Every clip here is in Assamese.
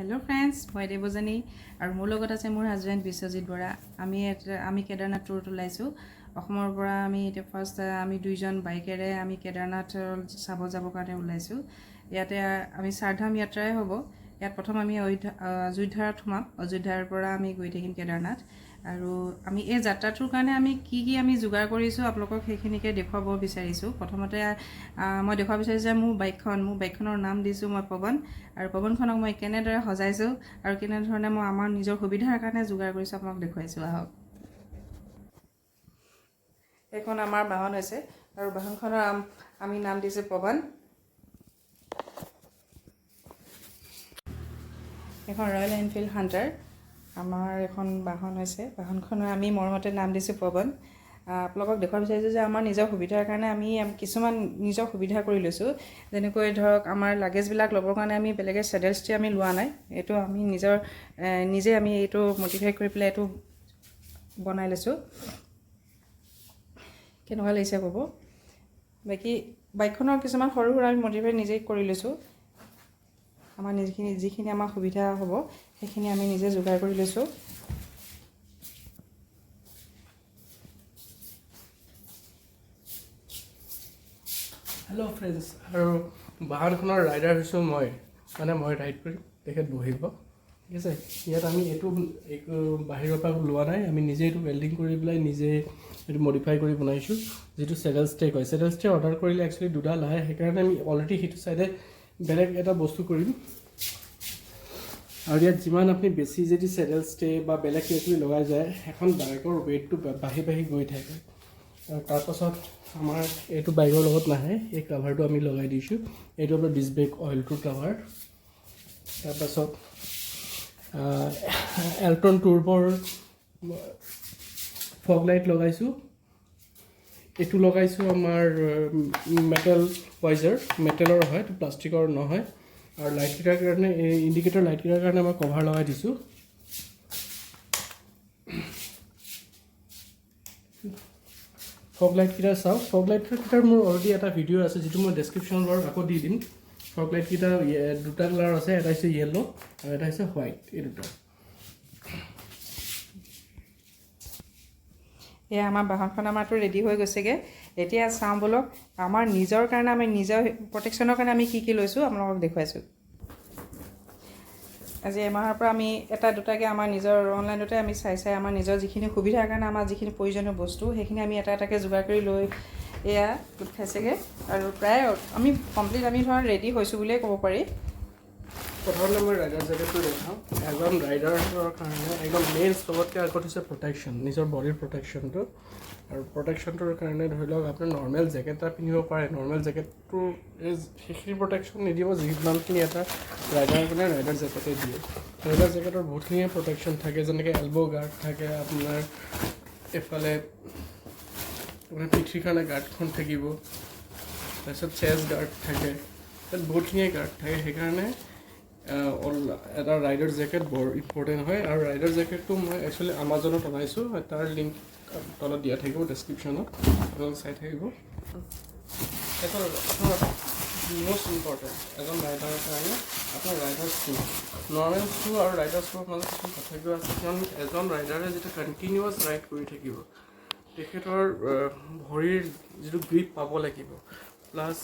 Hello friends, মই দেৱজানী আৰু মোৰ লগত আছে মোৰ হাজবেণ্ড বিশ্বজিৎ বৰা। আমি কেদাৰনাথ টুৰত ওলাইছোঁ। অসমৰ পৰা আমি এতিয়া ফাৰ্ষ্ট আমি দুইজন বাইকেৰে আমি কেদাৰনাথ চাব যাবৰ কাৰণে ওলাইছোঁ। ইয়াতে আমি চাৰধাম যাত্ৰাই হ'ব। ইয়াত প্ৰথম আমি অযোধ্যাত সোমাম। অযোধ্যাৰ পৰা আমি গৈ থাকিম কেদাৰনাথ। আৰু আমি এই যাত্ৰাটোৰ কাৰণে আমি কি আমি যোগাৰ কৰিছোঁ আপোনালোকক সেইখিনিকে দেখুৱাব বিচাৰিছোঁ। প্ৰথমতে মই দেখুৱাব বিচাৰিছোঁ যে মোৰ বাইকখনৰ নাম দিছোঁ মই পৱন। আৰু পৱনখনক মই কেনেদৰে সজাইছোঁ আৰু কেনেধৰণে মই আমাৰ নিজৰ সুবিধাৰ কাৰণে যোগাৰ কৰিছোঁ আপোনাক দেখুৱাইছোঁ। আহক। এইখন আমাৰ বাহন হৈছে আৰু বাহনখনৰ আমি নাম দিছোঁ পৱন। এখন ৰয়েল এনফিল্ড হাণ্টাৰ আমাৰ এখন বাহন হৈছে। বাহনখনৰ আমি মৰমতে নাম দিছোঁ পৱন। আপোনালোকক দেখুৱাব বিচাৰিছোঁ যে আমাৰ নিজৰ সুবিধাৰ কাৰণে আমি কিছুমান নিজৰ সুবিধা কৰি লৈছোঁ। যেনেকৈ ধৰক আমাৰ লাগেজবিলাক ল'বৰ কাৰণে আমি বেলেগে চেডেল ষ্টে আমি লোৱা নাই। এইটো আমি নিজে আমি এইটো মডিফাই কৰি পেলাই এইটো বনাই লৈছোঁ। কেনেকুৱা লাগিছে ক'ব। বাকী বাইকখনৰ কিছুমান সৰু সুৰা আমি মডিফাই নিজেই কৰি লৈছোঁ। আমাৰ যিখিনি আমাৰ সুবিধা হ'ব সেইখিনি আমি নিজে যোগাৰ কৰি লৈছোঁ। হেল্ল' ফ্ৰেণ্ডছ, আৰু বাহনখনৰ ৰাইডাৰ হৈছোঁ মই ৰাইড কৰিম, তেখেত বহিব। ঠিক আছে। ইয়াত আমি এইটো বাহিৰৰ পৰা লোৱা নাই, আমি নিজে এইটো ৱেল্ডিং কৰি পেলাই নিজে এইটো মডিফাই কৰি বনাইছোঁ। যিটো চেডেল ষ্টে কয়, চেডেল ষ্টে অৰ্ডাৰ কৰিলে একচুৱেলি দুডাল আহে, সেইকাৰণে আমি অলৰেডি সেইটো চাইডে বেলেগ এটা বস্তু কৰিম। আৰু ইয়াত যিমান আপুনি বেছি যদি চেডেল ষ্টে বা বেলেগ কিবা লগাই যায়, এখন বাইকৰ ৱেইটটো বাঢ়ি গৈ থাকে। আৰু তাৰপাছত আমাৰ এইটো বাইকৰ লগত নাহে, এই কাভাৰটো আমি লগাই দিছোঁ। এইটো আপোনাৰ ডিছ ব্ৰেক অইলটোৰ কাভাৰ। তাৰপাছত এল্ট্ৰন টুৰ্বৰ ফগ লাইট লগাইছোঁ। এইটো লগাইছোঁ আমাৰ মেটেল ৱাইজাৰ, মেটেলৰ হয়, এইটো প্লাষ্টিকৰ নহয়। আৰু লাইটকেইটাৰ কাৰণে ইণ্ডিকেটৰ লাইটকেইটাৰ কাৰণে মই কভাৰ লগাই দিছোঁ। ফগ লাইটকেইটা চাওক। ফগ লাইটকেইটাৰ মোৰ অলৰেডি এটা ভিডিঅ' আছে, যিটো মই ডেছক্ৰিপশ্যনত বাৰু আকৌ দি দিম। ফগ লাইটকেইটা দুটা কালাৰ আছে, এটা হৈছে য়েল্ল' আৰু এটা হৈছে হোৱাইট। এই দুটা। এয়া আমাৰ বাহনখন আমাৰতো ৰেডি হৈ গৈছেগৈ। এতিয়া চাওঁ বলক আমাৰ নিজৰ কাৰণে আমি নিজৰ প্ৰটেকশ্যনৰ কাৰণে আমি কি লৈছোঁ আপোনালোকক দেখুৱাইছোঁ। আজি এমাহৰ পৰা আমি এটা দুটাকৈ আমাৰ নিজৰ অনলাইনতে আমি চাই আমাৰ নিজৰ যিখিনি সুবিধাৰ কাৰণে আমাৰ যিখিনি প্ৰয়োজনীয় বস্তু সেইখিনি আমি এটা এটাকৈ যোগাৰ কৰি লৈ এয়া গোট খাইছেগৈ। আৰু প্ৰায় আমি কমপ্লিট আমি ধৰা ৰেডি হৈছোঁ বুলিয়ে ক'ব পাৰি। প্ৰথমতে মই ৰাইডাৰ জেকেটটো দেখাওঁ। এজন ৰাইডাৰৰ কাৰণে একদম মেইন চবতকৈ আগত হৈছে প্ৰটেকশ্যন, নিজৰ বডিৰ প্ৰটেকশ্যনটো। আৰু প্ৰটেকশ্যনটোৰ কাৰণে ধৰি লওক আপুনি নৰ্মেল জেকেট এটা পিন্ধিব পাৰে। নৰ্মেল জেকেটটো সেইখিনি প্ৰটেকশ্যন নিদিব যিমানখিনি এটা ৰাইডাৰৰ কাৰণে ৰাইডাৰ জেকেটে দিয়ে। ৰাইডাৰ জেকেটৰ বহুতখিনিয়ে প্ৰটেকশ্যন থাকে, যেনেকৈ এল্ব' গাৰ্ড থাকে, আপোনাৰ এইফালে আপোনাৰ পিঠিৰ কাৰণে গাৰ্ডখন থাকিব, তাৰপিছত চেষ্ট গাৰ্ড থাকে, তাত বহুতখিনিয়ে গাৰ্ড থাকে। সেইকাৰণে এটা ৰাইডাৰ জেকেট বৰ ইম্পৰ্টেণ্ট হয়। আৰু ৰাইডাৰ জেকেটটো মই একচুৱেলি আমাজনত অনাইছোঁ, তাৰ লিংক তলত দিয়া থাকিব ডেছক্ৰিপশ্যনত, আপোনালোকে চাই থাকিব। আপোনাৰ মষ্ট ইম্পৰ্টেণ্ট এজন ৰাইডাৰৰ কাৰণে আপোনাৰ ৰাইডাৰ শ্বু। নৰ্মেল শ্বু আৰু ৰাইডাৰ শ্বুৰ মাজত কিছুমান পাৰ্থক্য আছে, কাৰণ এজন ৰাইডাৰে যেতিয়া কণ্টিনিউৱাছ ৰাইড কৰি থাকিব, তেখেতৰ ভৰিৰ যিটো গ্ৰিপ পাব লাগিব। প্লাছ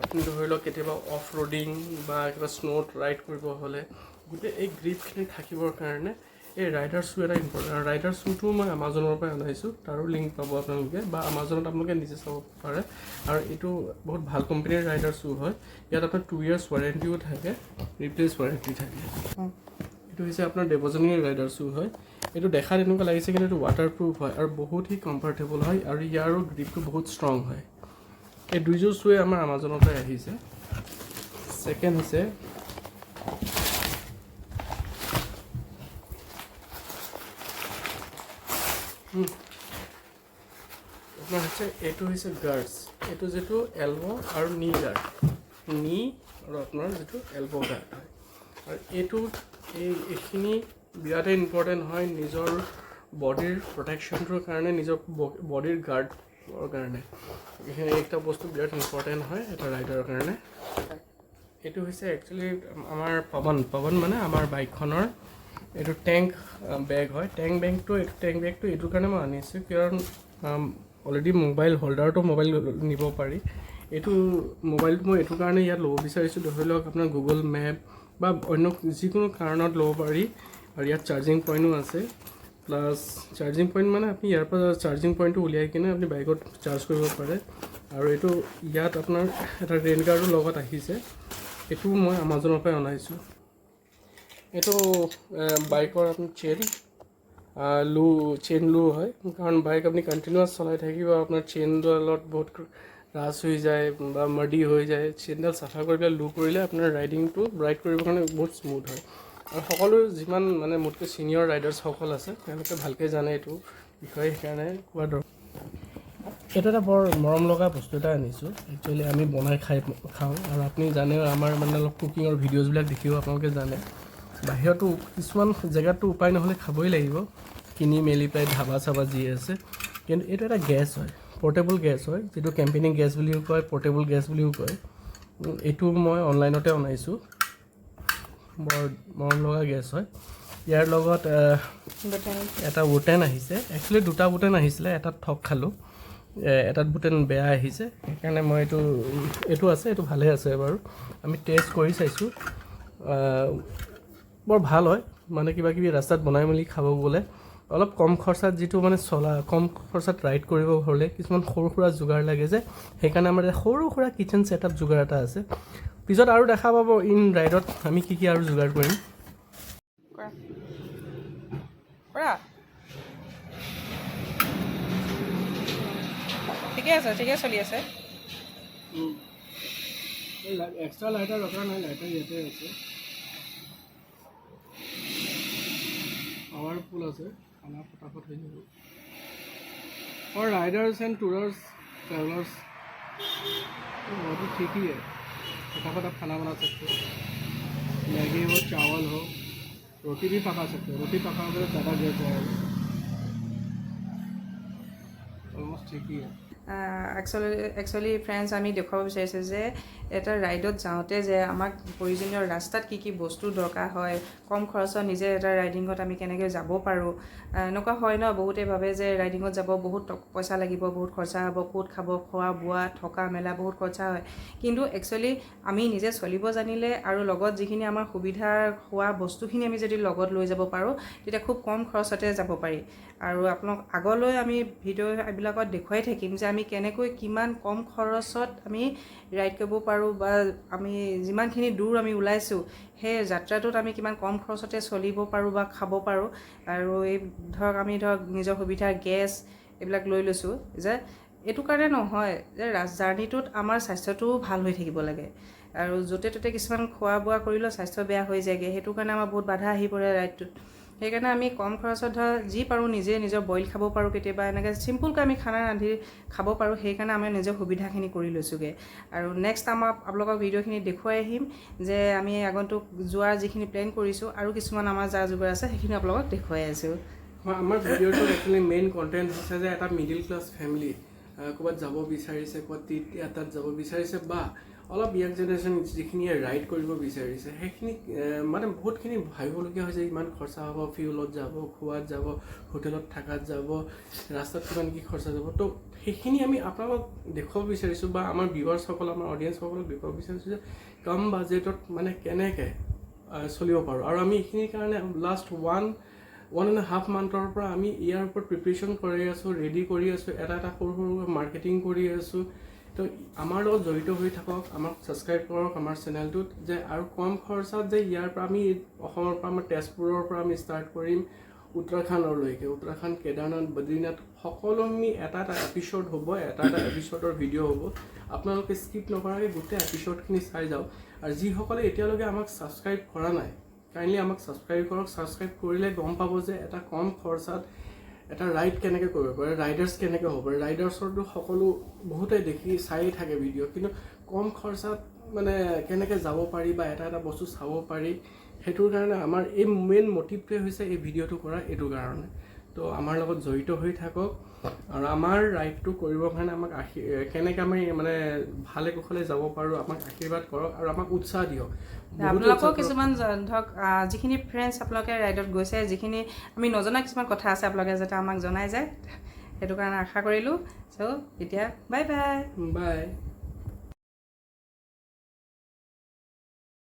আপুনি ধৰি লওক কেতিয়াবা অফ ৰোডিং বা কিবা স্ন'ত ৰাইড কৰিব হ'লে গোটেই এই গ্ৰিপখিনি থাকিবৰ কাৰণে এই ৰাইডাৰ শ্বু এটা ইম্পৰ্টেণ্ট। আৰু ৰাইডাৰ শ্বুটো মই আমাজনৰ পৰা আনাইছোঁ, তাৰো লিংক পাব আপোনালোকে, বা আমাজনত আপোনালোকে নিজে চাব পাৰে। আৰু এইটো বহুত ভাল কোম্পানীৰ ৰাইডাৰ শ্বু হয়। ইয়াত আপোনাৰ 2 years ৱাৰেণ্টিও থাকে, ৰিপ্লেচ ৱাৰেণ্টি থাকে। এইটো হৈছে আপোনাৰ দেৱজানীৰ ৰাইডাৰ শ্বু হয়। এইটো দেখাত এনেকুৱা লাগিছে, কিন্তু এইটো ৱাটাৰপ্ৰুফ হয় আৰু বহুত হি কমফৰ্টেবল হয়, আৰু ইয়াৰো গ্ৰিপটো বহুত ষ্ট্ৰং হয়। এই দুইযোৰ শ্বুৱে আমাৰ আমাজনৰ পৰা আহিছে। ছেকেণ্ড হৈছে আপোনাৰ এইটো হৈছে গাৰ্ডছ। এইটো যিটো এল্ব' আৰু নি গাৰ্ড, নি আৰু আপোনাৰ যিটো এল্ব' গাৰ্ড হয়। আৰু এইখিনি বিৰাটেই ইম্পৰ্টেণ্ট হয় নিজৰ বডিৰ প্ৰটেকশ্যনটোৰ কাৰণে, নিজৰ বডিৰ গাৰ্ডৰ কাৰণে। এইখিনি একটা বস্তু বিৰাট ইম্পৰ্টেণ্ট হয় এটা ৰাইডাৰৰ কাৰণে। এইটো হৈছে একচুৱেলি আমাৰ পৱন মানে আমাৰ বাইকখনৰ এইটো টেংক বেগ হয়। টেংক বেগটো এইটোৰ কাৰণে মই আনিছোঁ কাৰণ অলৰেডি মোবাইল হোল্ডাৰটো মোবাইল নিব পাৰি। এইটো মোবাইলটো মই এইটো কাৰণে ইয়াত ল'ব বিচাৰিছোঁ, ধৰি লওক আপোনাৰ গুগল মেপ বা অন্য যিকোনো কাৰণত ল'ব পাৰি। আৰু ইয়াত চাৰ্জিং পইণ্টো আছে, প্লাছ চাৰ্জিং পইণ্ট মানে আপুনি ইয়াৰ পৰা চাৰ্জিং পইণ্টটো উলিয়াই কিনে আপুনি বাইকত চাৰ্জ কৰিব পাৰে। আৰু এইটো ইয়াত আপোনাৰ এটা ৰেইন গাৰ্ডৰ লগত আহিছে, এইটো মই আমাজনৰ পৰা অনাইছোঁ। এইটো বাইকৰ আপুনি চেইন লু হয়, কাৰণ বাইক আপুনি কণ্টিনিউৱাছ চলাই থাকিব, আপোনাৰ চেইনডালত বহুত ৰাছ হৈ যায় বা মাৰ্ডি হৈ যায়। চেইনডাল চাফা কৰি পেলাই লু কৰিলে আপোনাৰ ৰাইডিংটো ৰাইড কৰিবৰ কাৰণে বহুত স্মুথ হয়। আৰু সকলো যিমান মানে মোতকৈ ছিনিয়ৰ ৰাইডাৰ্ছসকল আছে তেওঁলোকে ভালকৈ জানে এইটো বিষয়ে, সেইকাৰণে কোৱা দৰকাৰ। এইটো এটা বৰ মৰম লগা বস্তু এটা আনিছোঁ। একচুৱেলি আমি বনাই খাওঁ, আৰু আপুনি জানে আমাৰ মানে অলপ কুকিঙৰ ভিডিঅ'জবিলাক দেখিও আপোনালোকে জানে বাহিৰতো কিছুমান জেগাততো উপায় নহ'লে খাবই লাগিব, কিনি মেলি পেলাই ধাবা চাবা যি আছে। কিন্তু এইটো এটা গেছ হয়, পৰ্টেবল গেছ হয়, যিটো কেম্পেইনিং গেছ বুলিও কয়, পৰ্টেবল গেছ বুলিও কয়। এইটো মই অনলাইনতে অনাইছোঁ, বৰ মৰম লগা গেছ হয়। ইয়াৰ লগত এটা বুটেন আহিছে, একচুৱেলি দুটা বুটেন আহিছিলে, এটাত ঠগ খালোঁ, এটাত বুটেন বেয়া আহিছে, সেইকাৰণে মই এইটো আছে, এইটো ভালে আছে বাৰু। আমি টেষ্ট কৰি চাইছোঁ, বৰ ভাল হয়। মানে কিবা কিবি ৰাস্তাত বনাই মেলি খাব গ'লে অলপ কম খৰচাত, যিটো মানে কম খৰচাত ৰাইড কৰিব হ'লে কিছুমান সৰু সুৰা যোগাৰ লাগে যে, সেইকাৰণে আমাৰ সৰু সুৰা কিটচেন ছেটআপ যোগাৰ এটা আছে। পিছত আৰু দেখা পাব ইন ৰাইডত আমি কি আৰু যোগাৰ কৰিম। ঠিকে চলি আছে। এক্সট্ৰা লাইটাৰ দৰকাৰ নাই, লাইটাৰ ইয়াতে আছে, পাৱাৰফুল আছে, খানা ফটাফট হৈ যাব। और राइडर्स एंड टूरर्स ट्रैवलर्स वो तो ठीक ही है, फटाफट आप खाना बना सकते हो, मैगी हो, चावल हो, रोटी भी पका सकते हो। रोटी पकाओगे तो ज़्यादा गैस जाएगा, ऑलमोस्ट ठीक ही है। একচুৱেলি ফ্ৰেণ্ডছ, আমি দেখুৱাব বিচাৰিছোঁ যে এটা ৰাইডত যাওঁতে যে আমাক প্ৰয়োজনীয় ৰাস্তাত কি বস্তু দৰকাৰ হয়, কম খৰচত নিজে এটা ৰাইডিঙত আমি কেনেকৈ যাব পাৰোঁ। এনেকুৱা হয় ন, বহুতে ভাবে যে ৰাইডিঙত যাব বহুত পইচা লাগিব, বহুত খৰচা হ'ব, ক'ত খাব, খোৱা বোৱা, থকা মেলা বহুত খৰচা হয়। কিন্তু একচুৱেলি আমি নিজে চলিব জানিলে আৰু লগত যিখিনি আমাৰ সুবিধা হোৱা বস্তুখিনি আমি যদি লগত লৈ যাব পাৰোঁ, তেতিয়া খুব কম খৰচতে যাব পাৰি। আৰু আপোনাক আগলৈ আমি ভিডিঅ' এইবিলাকত দেখুৱাই থাকিম যে আমি কেনেকৈ কিমান কম খৰচত আমি ৰাইড কৰিব পাৰোঁ, বা আমি যিমানখিনি দূৰ আমি ওলাইছোঁ সেই যাত্ৰাটোত আমি কিমান কম খৰচতে চলিব পাৰোঁ বা খাব পাৰোঁ। আৰু এই আমি নিজৰ সুবিধা গেছ এইবিলাক লৈ লৈছোঁ যে এইটো কাৰণে নহয় যে জাৰ্ণিটোত আমাৰ স্বাস্থ্যটোও ভাল হৈ থাকিব লাগে। আৰু য'তে ত'তে কিছুমান খোৱা বোৱা কৰিলেও স্বাস্থ্য বেয়া হৈ যায়গৈ, সেইটো কাৰণে আমাৰ বহুত বাধা আহি পৰে ৰাইডটোত। সেইকাৰণে আমি কম খৰচত যি পাৰোঁ নিজৰ বইল খাব পাৰোঁ, কেতিয়াবা এনেকৈ চিম্পুলকৈ আমি খানা ৰান্ধি খাব পাৰোঁ। সেইকাৰণে আমি নিজৰ সুবিধাখিনি কৰি লৈছোঁগৈ। আৰু নেক্সট আপোনালোকক ভিডিঅ'খিনি দেখুৱাই আহিম যে আমি আগন্তুক যোৱাৰ যিখিনি প্লেন কৰিছোঁ আৰু কিছুমান আমাৰ যা যোগাৰ আছে সেইখিনি আপোনালোকক দেখুৱাই আছোঁ। হয়, আমাৰ ভিডিঅ'টোত একচুৱেলি মেইন কণ্টেণ্ট হৈছে যে এটা মিডিল ক্লাছ ফেমিলি ক'ৰবাত যাব বিচাৰিছে, ক'ৰবাত তীৰ্থযাত্ৰাত যাব বিচাৰিছে, বা অলপ য়াং জেনেৰেশ্যন যিখিনিয়ে ৰাইড কৰিব বিচাৰিছে, সেইখিনি মানে বহুতখিনি ভাবিবলগীয়া হৈছে। ইমান খৰচা হ'ব, ফিউলত যাব, খোৱাত যাব, হোটেলত থকাত যাব, ৰাস্তাত কিমান কি খৰচা যাব। তো সেইখিনি আমি আপোনালোকক দেখুৱাব বিচাৰিছোঁ, বা আমাৰ ভিউৱাৰ্ছসকল, আমাৰ অডিয়েঞ্চসকলক দেখুৱাব বিচাৰিছোঁ যে কম বাজেটত মানে কেনেকৈ চলিব পাৰোঁ। আৰু আমি এইখিনিৰ কাৰণে লাষ্ট 1.5 মান্থৰ পৰা আমি ইয়াৰ ওপৰত প্ৰিপেৰেশ্যন কৰি আছোঁ, ৰেডি কৰি আছোঁ, এটা সৰু মাৰ্কেটিং কৰি আছোঁ। তো আমাৰ লগত জড়িত হৈ থাকক, আমাক ছাবস্ক্ৰাইব কৰক আমাৰ চেনেলটোত, যে আৰু কম খৰচাত যে ইয়াৰ পৰা আমি অসমৰ পৰা, আমাৰ তেজপুৰৰ পৰা আমি ষ্টাৰ্ট কৰিম উত্তৰাখণ্ডলৈকে, উত্তৰাখণ্ড, কেদাৰনাথ, বদ্ৰীনাথ, সকলো আমি এটা এপিছ'ড হ'ব, এটা এপিছ'ডৰ ভিডিঅ' হ'ব। আপোনালোকে স্কিপ নকৰাকৈ গোটেই এপিছ'ডখিনি চাই যাওক। আৰু যিসকলে এতিয়ালৈকে আমাক ছাবস্ক্ৰাইব কৰা নাই, কাইণ্ডলি আমাক ছাবস্ক্ৰাইব কৰক। ছাবস্ক্ৰাইব কৰিলে গম পাব যে এটা কম খৰচাত এটা ৰাইড কেনেকৈ কৰিব পাৰে, ৰাইডাৰ্ছ কেনেকৈ হ'ব পাৰে। ৰাইডাৰ্ছৰটো সকলো বহুতে দেখি চাই থাকে ভিডিঅ', কিন্তু কম খৰচাত মানে কেনেকৈ যাব পাৰি বা এটা বস্তু চাব পাৰি, সেইটোৰ কাৰণে আমাৰ এই মেইন মটিভটোৱে হৈছে এই ভিডিঅ'টো কৰা এইটো কাৰণে। তো আমাৰ লগত জড়িত হৈ থাকক আৰু আমাৰ ৰাইডটো কৰিবৰ কাৰণে আমাক কেনেকৈ আমি মানে ভালে কুশলে যাব পাৰোঁ আমাক আশীৰ্বাদ কৰক আৰু আমাক উৎসাহ দিয়ক। আপোনালোকেও কিছুমান ধৰক যিখিনি ফ্ৰেণ্ডছ আপোনালোকে ৰাইডত গৈছে, যিখিনি আমি নজনা কিছুমান কথা আছে আপোনালোকে যাতে আমাক জনাই যায়, সেইটো কাৰণে আশা কৰিলোঁ। চ' এতিয়া বাই বাই। বাই।